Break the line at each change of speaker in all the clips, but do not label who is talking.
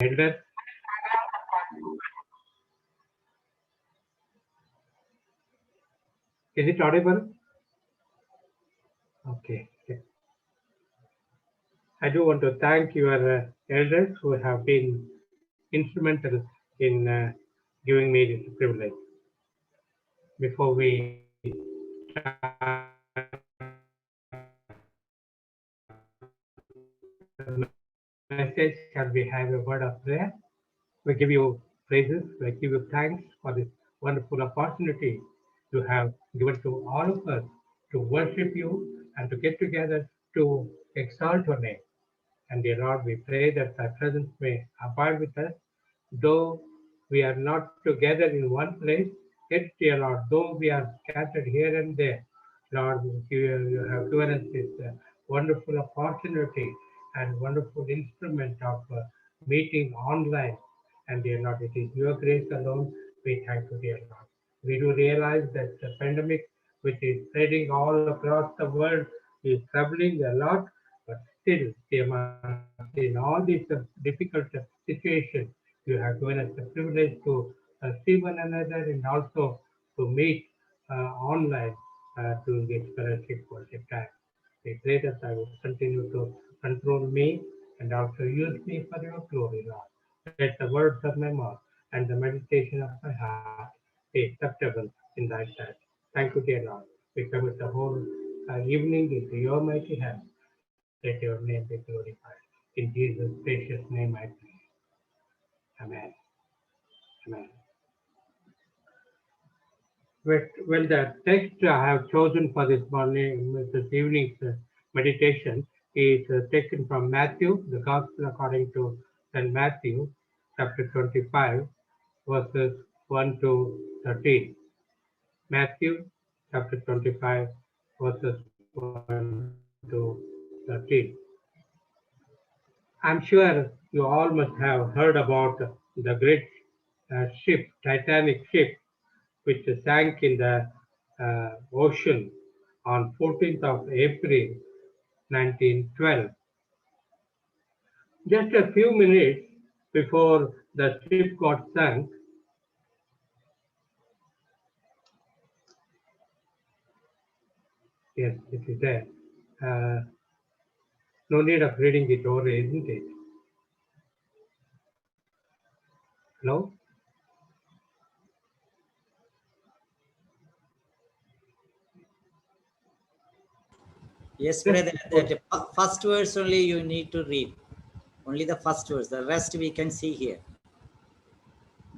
Elder, is it audible? Okay. I do want to thank your elders who have been instrumental in giving me this privilege. Before we message, shall we have a word of prayer? We give you praises, we give you thanks for this wonderful opportunity you have given to all of us to worship you and to get together to exalt your name. And dear Lord, we pray that thy presence may abide with us, though we are not together in one place, yet, dear Lord, though we are scattered here and there, Lord, you have given us this wonderful opportunity and wonderful instrument of meeting online. And dear Lord, it is your grace alone. We thank you, dear Lord. We do realize that the pandemic, which is spreading all across the world, is troubling a lot, but still, dear Master, in all these difficult situations, you have given us the privilege to see one another and also to meet online during this fellowship worship time. We pray that I will continue to control me and also use me for your glory, Lord. Let the words of my mouth and the meditation of my heart be acceptable in thy sight. Thank you, dear Lord. We commit the whole evening into your mighty hands. Let your name be glorified. In Jesus' precious name I pray. Amen. Amen. Well, the text I have chosen for this morning, this evening's meditation is taken from Matthew, the Gospel according to St. Matthew, chapter 25, verses 1 to 13. Matthew, chapter 25, verses 1 to 13. I'm sure you all must have heard about the great ship, Titanic ship, which sank in the ocean on 14th of April 1912. Just a few minutes before the ship got sunk, yes, it is there. No need of reading it over, isn't it? Hello?
Yes, brother. The first verse only you need to read. Only the first verse. The rest we can see here.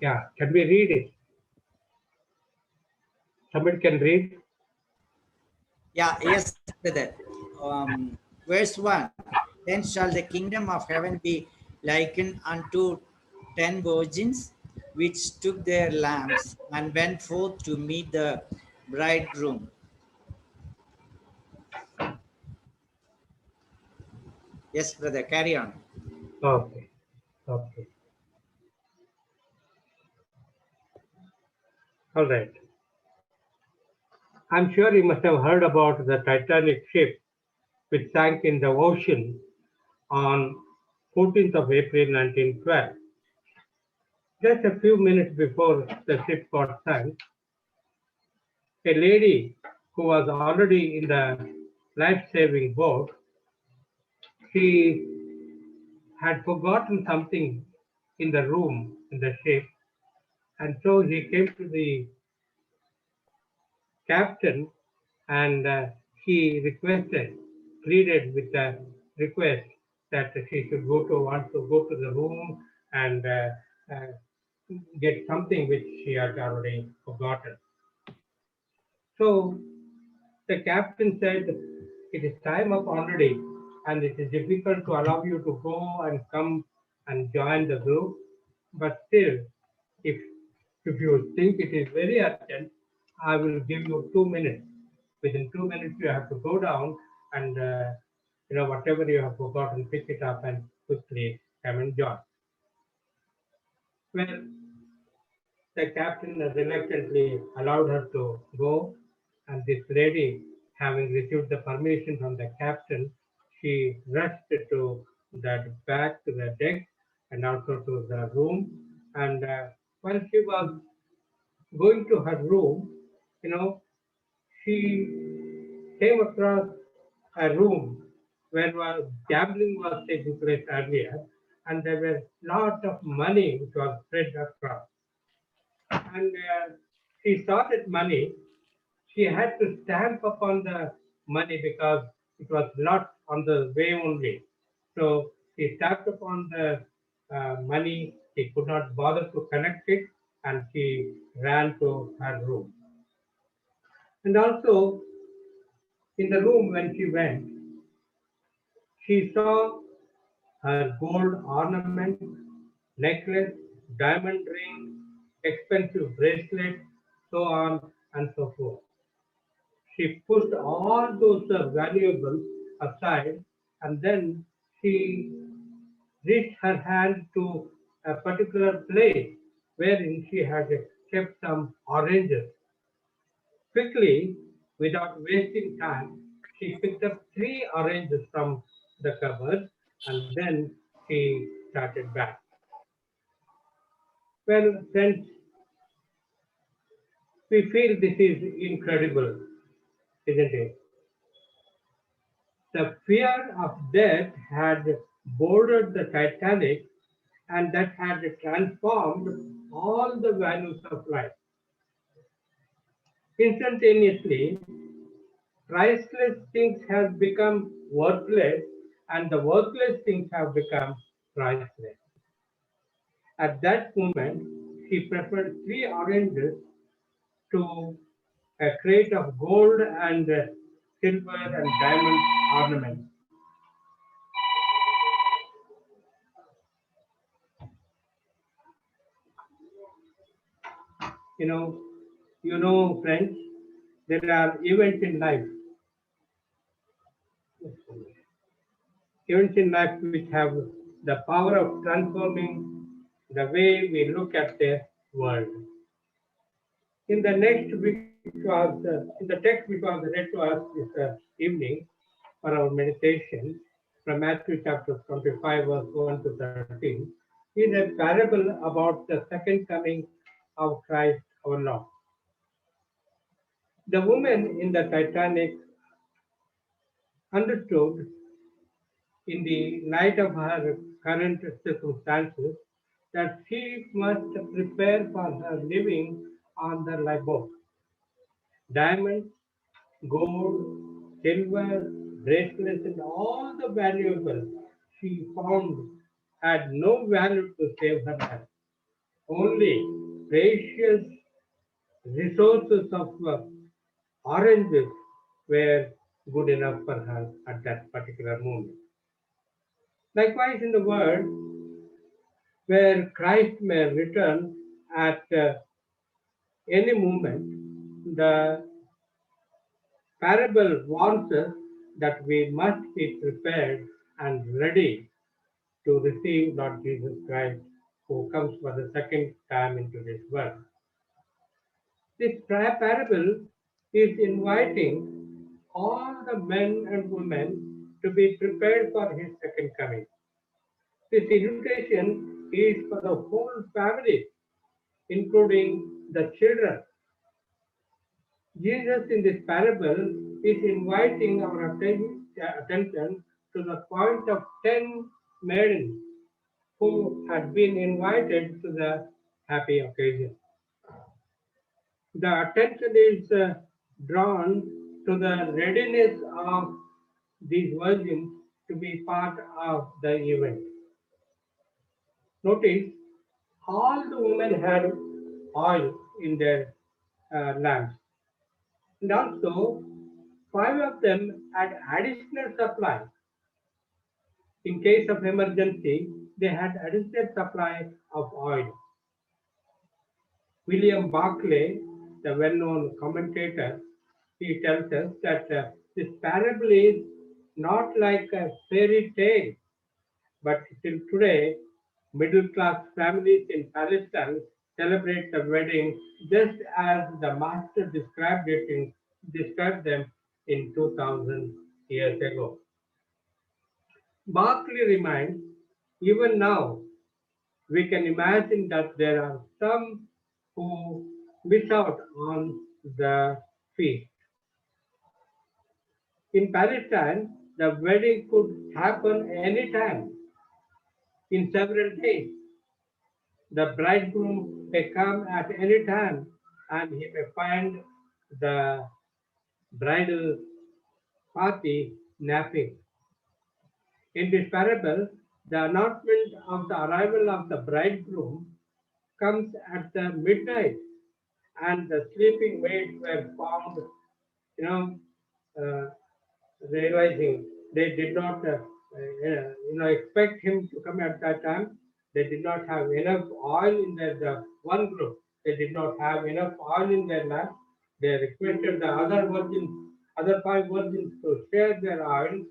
Yeah, can we read it? Somebody can read?
Yeah, yes, brother. Verse 1. Then shall the kingdom of heaven be likened unto 10 virgins, which took their lamps and went forth to meet the bridegroom. Yes, brother, carry on.
Okay, okay. All right. I'm sure you must have heard about the Titanic ship which sank in the ocean on 14th of April 1912. Just a few minutes before the ship got sunk, a lady who was already in the life-saving boat, she had forgotten something in the room in the ship, and so she came to the captain and he requested, pleaded with the request that she should want to go to the room and uh, get something which she had already forgotten. So the captain said, it is time up already and it is difficult to allow you to go and come and join the group. But still, if, if you think it is very urgent, I will give you 2 minutes. Within 2 minutes, you have to go down and whatever you have forgotten, pick it up and quickly come and join. Well, the captain reluctantly allowed her to go, and this lady, having received the permission from the captain, she rushed to the back to the deck and also to the room. And when she was going to her room, you know, she came across a room where gambling was taking place earlier, and there were lot of money which was spread across. And she saw that money. She had to stamp upon the money because it was not on the way only. So she stamped upon the money. She could not bother to connect it, and she ran to her room. And also in the room when she went, she saw her gold ornament, necklace, diamond ring, expensive bracelet, so on and so forth. She pushed all those valuables aside, and then she reached her hand to a particular place wherein she had kept some oranges. Quickly, without wasting time, she picked up three oranges from the cupboard, and then she started back. Well, friends, we feel this is incredible, isn't it? The fear of death had boarded the Titanic, and that had transformed all the values of life. Instantaneously, priceless things have become worthless, and the worthless things have become priceless. At that moment, she preferred three oranges to a crate of gold and silver and diamond ornaments. You know, friends, there are events in life, which have the power of transforming the way we look at the world. In the next, which was in the text which was read to us this evening for our meditation from Matthew chapter 25, verse 1 to 13, is a parable about the second coming of Christ our Lord. The woman in the Titanic understood in the light of her current circumstances that she must prepare for her living on the lifeboat. Diamonds, gold, silver, bracelets, and all the valuables she found had no value to save her life. Only precious resources of oranges were good enough for her at that particular moment. Likewise, in the world where Christ may return at any moment, the parable warns us that we must be prepared and ready to receive Lord Jesus Christ, who comes for the second time into this world. This parable is inviting all the men and women to be prepared for his second coming. This invitation is for the whole family, including the children. Jesus in this parable is inviting our attention to the point of 10 maidens who had been invited to the happy occasion. The attention is drawn to the readiness of these virgins to be part of the event. Notice all the women had oil in their lamps, and also five of them had additional supply. In case of emergency, they had additional supply of oil. William Barclay, the well-known commentator, he tells us that this parable is not like a fairy tale, but till today, middle-class families in Palestine celebrate the wedding just as the Master described them in 2000 years ago. Barclay reminds, even now, We can imagine that there are some who miss out on the feast. In Palestine, the wedding could happen anytime, in several days. The bridegroom may come at any time and he may find the bridal party napping. In this parable, the announcement of the arrival of the bridegroom comes at the midnight, and the sleeping maids were found, you know, uh, realizing they did not, expect him to come at that time. They did not have enough oil in their the one group. They did not have enough oil in their lamp. They requested the other virgins, other five virgins, to share their oil,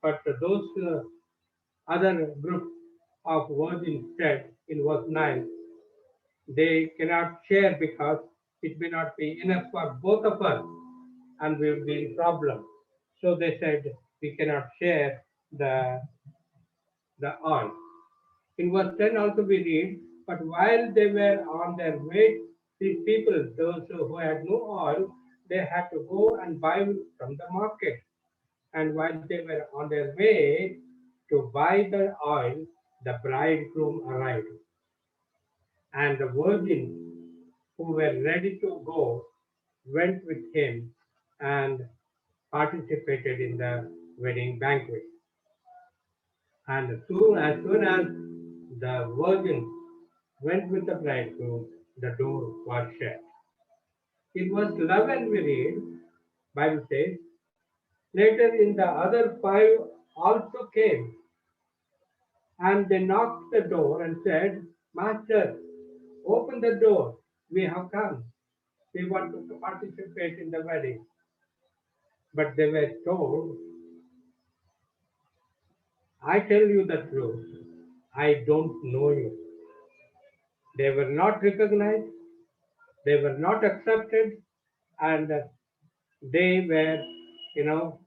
but those other group of virgins said in verse 9, they cannot share because it may not be enough for both of us and we will be in problem. So they said, we cannot share the oil. In verse 10 also we read, but while they were on their way, these people, those who had no oil, they had to go and buy from the market. And while they were on their way to buy the oil, the bridegroom arrived. And the virgins who were ready to go went with him and participated in the wedding banquet. And as soon as the virgin went with the bridegroom, the door was shut. In verse 11 we read, Bible says, later in the other five also came, and they knocked the door and said, Master, open the door. We have come. We want to participate in the wedding. But they were told, I tell you the truth, I don't know you. They were not recognized, they were not accepted, and they were, you know,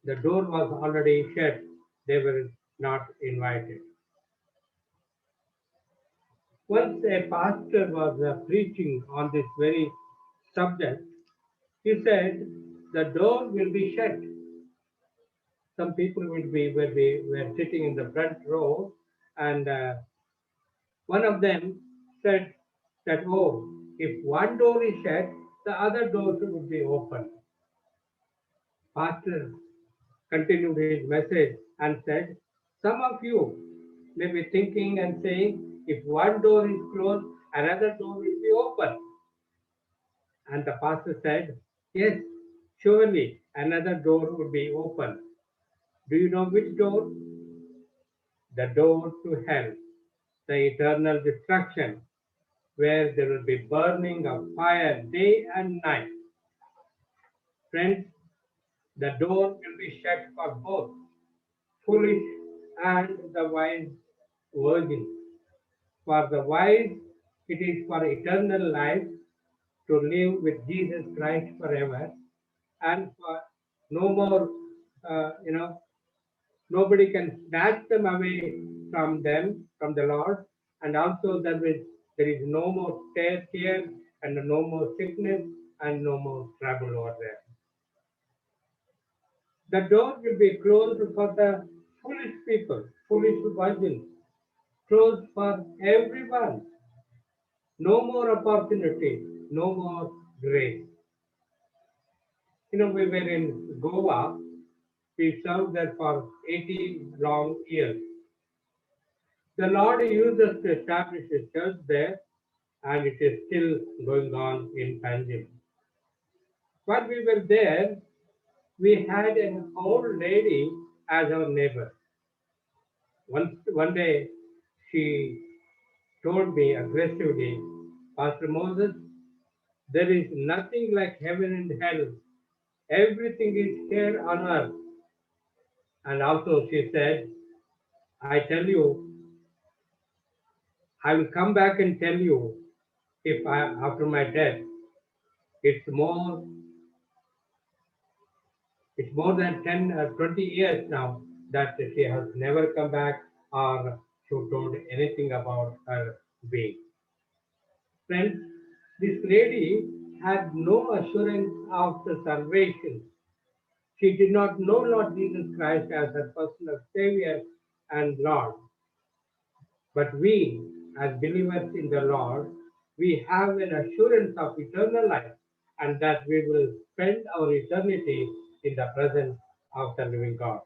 the door was already shut. They were not invited. Once a pastor was preaching on this very subject, he said, the door will be shut. Some people were sitting in the front row, and one of them said that, oh, if one door is shut, the other doors would be open. Pastor continued his message and said, some of you may be thinking and saying, if one door is closed, another door will be open. And the pastor said, yes, surely another door would be open. Do you know which door? The door to hell, the eternal destruction, where there will be burning of fire day and night. Friends, the door will be shut for both foolish and the wise virgins. For the wise, it is for eternal life to live with Jesus Christ forever, and for no more, nobody can snatch them away from them, from the Lord, and also there is no more tears and no more sickness and no more trouble over there. The door will be closed for the foolish people, foolish virgins, closed for everyone. No more opportunity, no more grace. We were in Goa. We served there for 80 long years. The Lord used us to establish a church there, and it is still going on in Panjim. While we were there, we had an old lady as our neighbor. One day, she told me aggressively, Pastor Moses, there is nothing like heaven and hell. Everything is here on earth. And also she said, I tell you, I will come back and tell you if after my death, it's more than 10 or 20 years now that she has never come back or told anything about her way. Friends, this lady had no assurance of the salvation. She did not know Lord Jesus Christ as her personal Savior and Lord. But we, as believers in the Lord, we have an assurance of eternal life and that we will spend our eternity in the presence of the living God.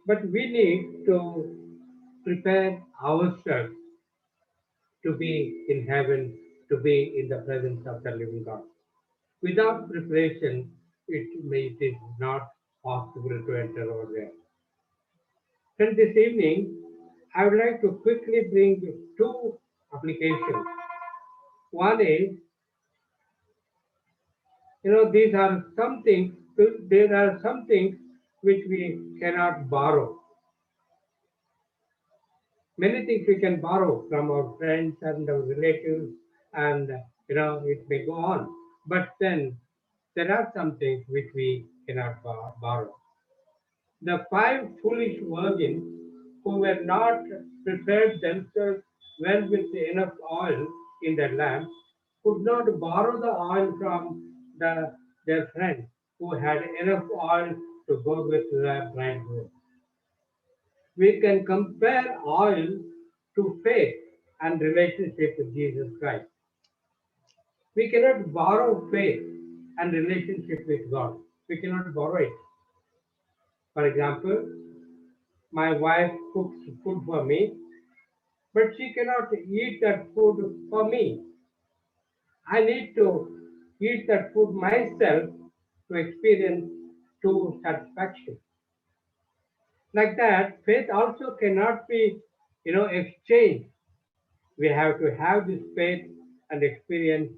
But we need to prepare ourselves to be in heaven, to be in the presence of the living God. Without preparation, it is not possible to enter over there. And this evening, I would like to quickly bring two applications. One is, these are some things, there are some things which we cannot borrow. Many things we can borrow from our friends and our relatives, and it may go on. But then there are some things which we cannot borrow. The five foolish virgins who were not prepared themselves well with enough oil in their lamps could not borrow the oil from their friends who had enough oil to go with the bridegroom. We can compare oil to faith and relationship with Jesus Christ. We cannot borrow faith and relationship with God. We cannot borrow it. For example, my wife cooks food for me, but she cannot eat that food for me. I need to eat that food myself to experience true satisfaction. Like that, faith also cannot be, exchanged. We have to have this faith and experience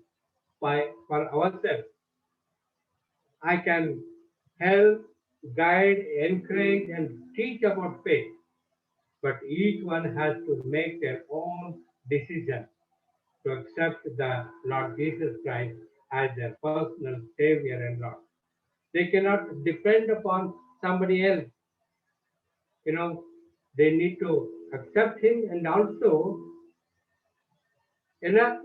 for ourselves. I can help, guide, encourage, and teach about faith, but each one has to make their own decision to accept the Lord Jesus Christ as their personal Savior and Lord. They cannot depend upon somebody else. You know, they need to accept Him, and also enough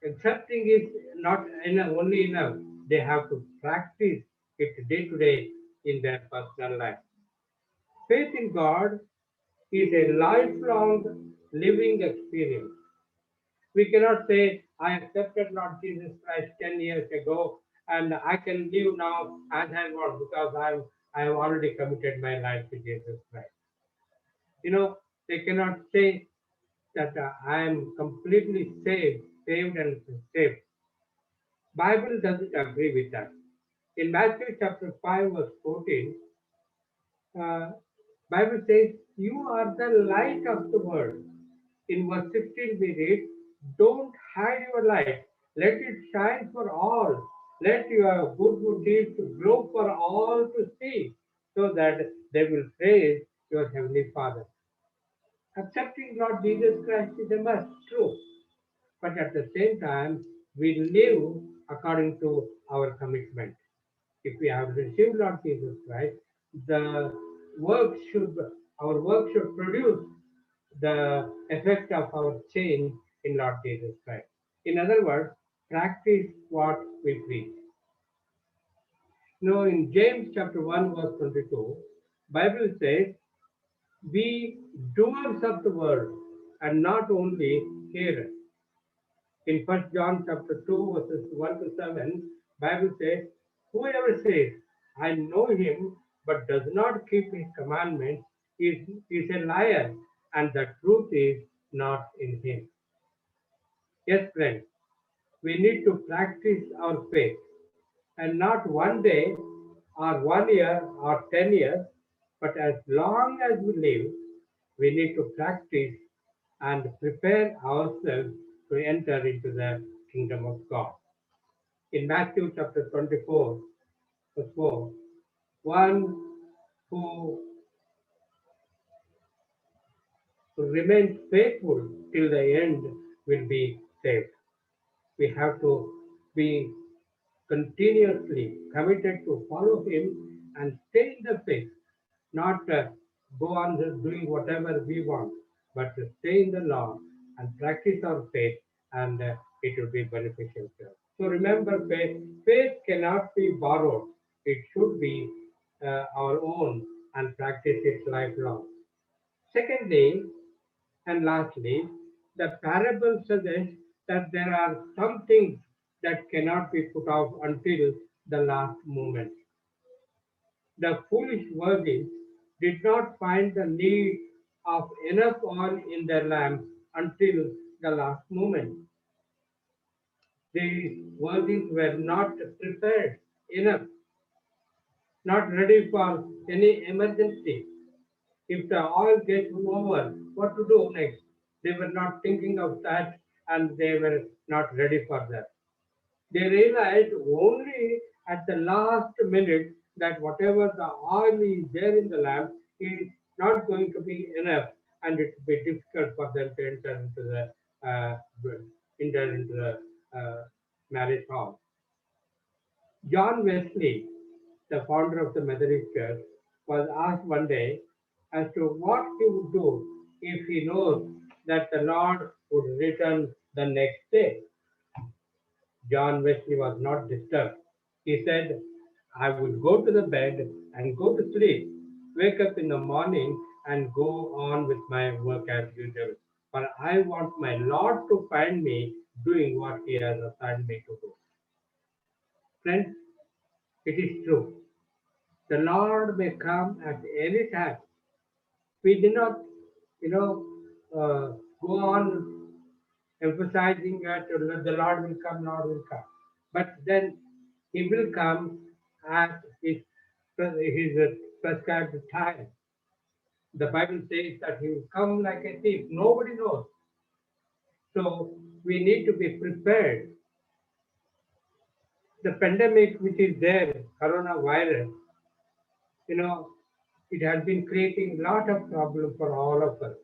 accepting is not enough, only enough. They have to practice it day to day in their personal life. Faith in God is a lifelong living experience. We cannot say, I accepted Lord Jesus Christ 10 years ago and I can live now as I want because I have already committed my life to Jesus Christ. They cannot say that I am completely saved and saved. Bible doesn't agree with that. In Matthew chapter 5 verse 14, uh, Bible says, you are the light of the world. In verse 16 we read, don't hide your light. Let it shine for all. Let your good deeds grow for all to see, so that they will praise your heavenly Father. Accepting Lord Jesus Christ is a must, true. But at the same time, we live according to our commitment. If we have received Lord Jesus Christ, the work should our work should produce the effect of our change in Lord Jesus Christ. In other words, practice what we preach. In James chapter 1 verse 22, Bible says, be doers of the word and not only hearers. In 1 John chapter 2 verses 1 to 7, Bible says, whoever says, I know him, but does not keep his commandments is a liar, and the truth is not in him. Yes, friends, we need to practice our faith, and not one day or 1 year or 10 years, but as long as we live, we need to practice and prepare ourselves to enter into the kingdom of God. In Matthew chapter 24, verse 4, one who remains faithful till the end will be saved. We have to be continuously committed to follow Him and stay in the faith, not go on doing whatever we want, but to stay in the law and practice our faith, and it will be beneficial to us. So remember, faith cannot be borrowed. It should be our own and practice it lifelong. Secondly, and lastly, the parable suggests that there are some things that cannot be put off until the last moment. The foolish virgins did not find the need of enough oil in their lamps until the last moment. The virgins were not prepared enough, not ready for any emergency. If the oil gets over, what to do next? They were not thinking of that and they were not ready for that. They realized only at the last minute that whatever the oil is there in the lamp is not going to be enough, and it will be difficult for them to uh, enter into the marriage hall. John Wesley, the founder of the Methodist Church, was asked one day as to what he would do if he knows that the Lord would return the next day. John Wesley was not disturbed. He said, I would go to the bed and go to sleep, wake up in the morning and go on with my work as usual. For I want my Lord to find me doing what He has assigned me to do. Friends, it is true. The Lord may come at any time. We did not, you know, go on emphasizing that the Lord will come, Lord will come. But then He will come at his prescribed time. The Bible says that He will come like a thief. Nobody knows. So we need to be prepared. The pandemic which is there, coronavirus, you know, it has been creating a lot of problem for all of us.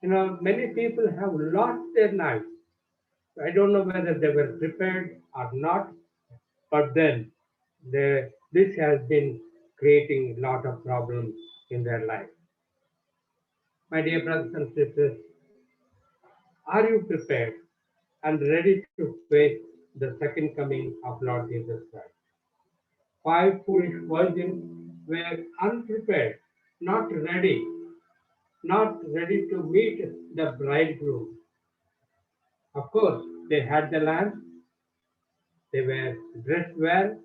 Many people have lost their lives. I don't know whether they were prepared or not, but then this has been creating a lot of problems in their life. My dear brothers and sisters, are you prepared and ready to face the second coming of Lord Jesus Christ? 5 foolish virgins were unprepared, not ready, not ready to meet the bridegroom. Of course, they had the lamp, they were dressed well,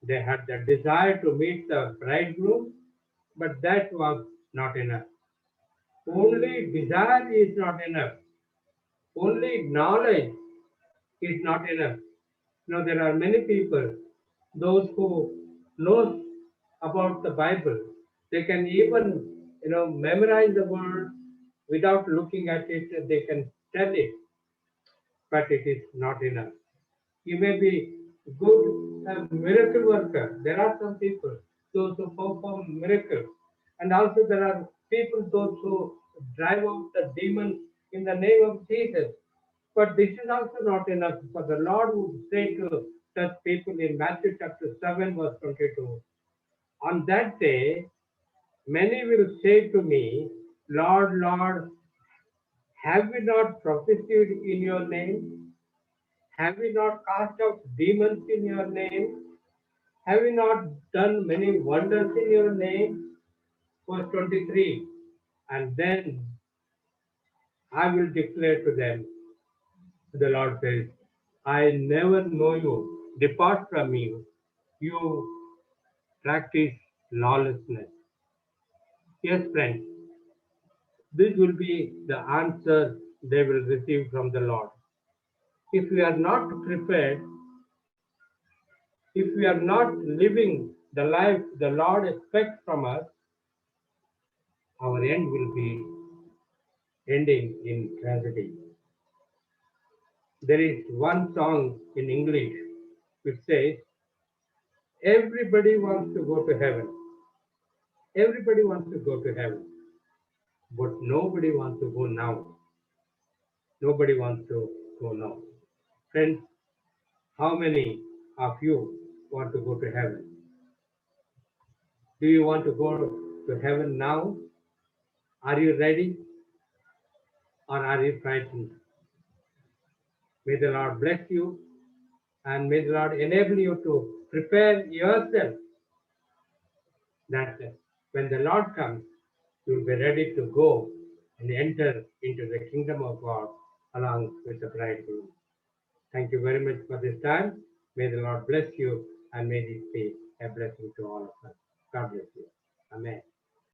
they had the desire to meet the bridegroom, but that was not enough. Only desire is not enough. Only knowledge is not enough. There are many people, those who knows about the Bible, they can even, memorize the word without looking at it, they can tell it, but it is not enough. You may be good miracle worker. There are some people, those who perform miracles. And also there are people, those who drive out the demons in the name of Jesus. But this is also not enough. For the Lord would say to such people in Matthew chapter 7, verse 22, on that day, many will say to me, Lord, Lord, have we not prophesied in your name? Have we not cast out demons in your name? Have we not done many wonders in your name? Verse 23. And then I will declare to them, the Lord says, I never know you. Depart from me. You practice lawlessness. Yes, friends, this will be the answer they will receive from the Lord. If we are not prepared, if we are not living the life the Lord expects from us, our end will be ending in tragedy. There is one song in English which says, everybody wants to go to heaven. Everybody wants to go to heaven, but nobody wants to go now. Nobody wants to go now. Friends, how many of you want to go to heaven? Do you want to go to heaven now? Are you ready or are you frightened? May the Lord bless you and may the Lord enable you to prepare yourself that when the Lord comes, you will be ready to go and enter into the kingdom of God along with the bridegroom. Thank you very much for this time. May the Lord bless you and may this be a blessing to all of us. God bless you. Amen.